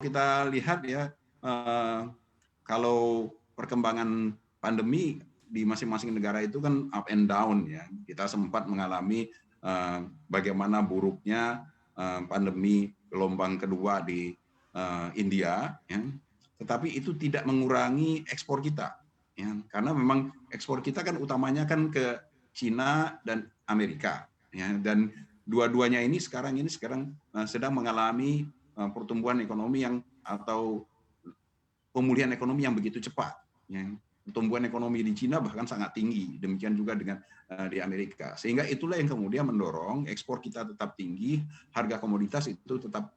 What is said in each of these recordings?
kita lihat ya, kalau perkembangan pandemi di masing-masing negara itu kan up and down ya. Kita sempat mengalami bagaimana buruknya pandemi gelombang kedua di India, ya. Tetapi itu tidak mengurangi ekspor kita, ya. Karena memang ekspor kita kan utamanya kan ke Cina dan Amerika, ya. Dan dua-duanya ini sekarang sedang mengalami pertumbuhan ekonomi atau pemulihan ekonomi yang begitu cepat. Ya. Pertumbuhan ekonomi di Cina bahkan sangat tinggi, demikian juga dengan di Amerika. Sehingga itulah yang kemudian mendorong ekspor kita tetap tinggi, harga komoditas itu tetap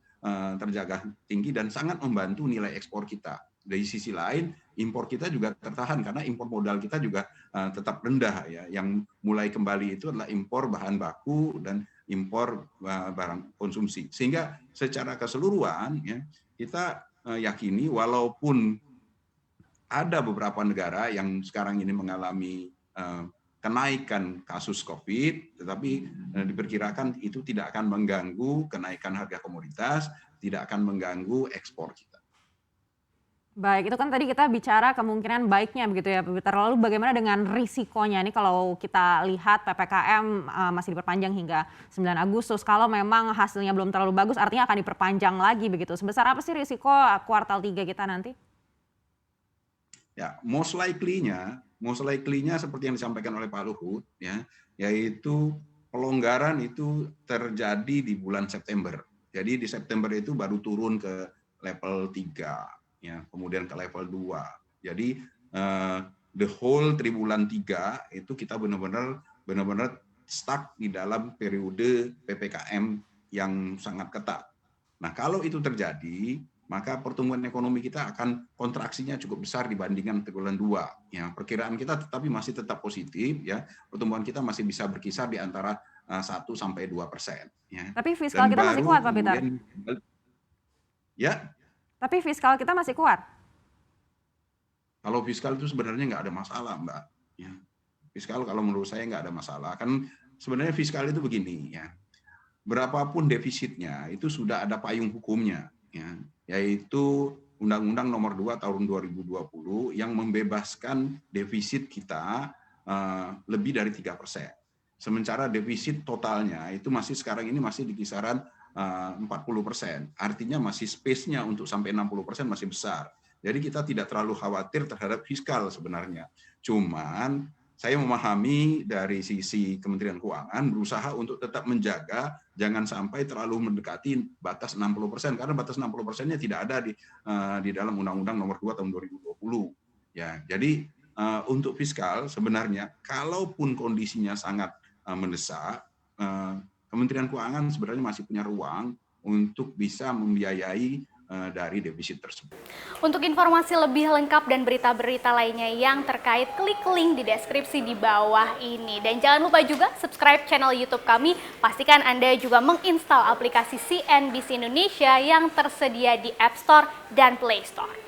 terjaga tinggi dan sangat membantu nilai ekspor kita. Dari sisi lain, impor kita juga tertahan karena impor modal kita juga tetap rendah ya. Yang mulai kembali itu adalah impor bahan baku dan impor barang konsumsi. Sehingga secara keseluruhan ya, kita yakini walaupun ada beberapa negara yang sekarang ini mengalami kenaikan kasus COVID, tetapi diperkirakan itu tidak akan mengganggu kenaikan harga komoditas, tidak akan mengganggu ekspor kita. Baik, itu kan tadi kita bicara kemungkinan baiknya begitu ya, Pak Peter. Lalu bagaimana dengan risikonya? Ini kalau kita lihat PPKM masih diperpanjang hingga 9 Agustus. Kalau memang hasilnya belum terlalu bagus, artinya akan diperpanjang lagi begitu. Sebesar apa sih risiko kuartal 3 kita nanti? Ya, most likely-nya seperti yang disampaikan oleh Pak Luhut, ya, yaitu pelonggaran itu terjadi di bulan September. Jadi di September itu baru turun ke level 3, ya, kemudian ke level 2. Jadi the whole triwulan 3 itu kita benar-benar stuck di dalam periode PPKM yang sangat ketat. Nah, kalau itu terjadi, maka pertumbuhan ekonomi kita akan kontraksinya cukup besar dibandingkan triwulan 2. Ya, perkiraan kita masih tetap positif, ya. Pertumbuhan kita masih bisa berkisar di antara 1-2%. Ya. Tapi fiskal kita masih kuat, Pak Peter. Ya. Tapi fiskal kita masih kuat. Kalau fiskal itu sebenarnya nggak ada masalah, Mbak. Ya. Fiskal kalau menurut saya nggak ada masalah. Kan sebenarnya fiskal itu begini, ya. Berapapun defisitnya itu sudah ada payung hukumnya, ya, yaitu Undang-Undang Nomor 2 Tahun 2020 yang membebaskan defisit kita lebih dari 3%. Sementara defisit totalnya itu sekarang ini masih di kisaran 40%. Artinya masih space-nya untuk sampai 60% masih besar. Jadi kita tidak terlalu khawatir terhadap fiskal sebenarnya. Cuman saya memahami dari sisi Kementerian Keuangan berusaha untuk tetap menjaga jangan sampai terlalu mendekati batas 60%, karena batas 60%-nya tidak ada di dalam Undang-Undang Nomor 2 Tahun 2020. Ya, jadi untuk fiskal sebenarnya kalaupun kondisinya sangat mendesak, Kementerian Keuangan sebenarnya masih punya ruang untuk bisa membiayai dari defisit tersebut. Untuk informasi lebih lengkap dan berita-berita lainnya yang terkait, klik link di deskripsi di bawah ini. Dan jangan lupa juga subscribe channel YouTube kami. Pastikan Anda juga menginstal aplikasi CNBC Indonesia yang tersedia di App Store dan Play Store.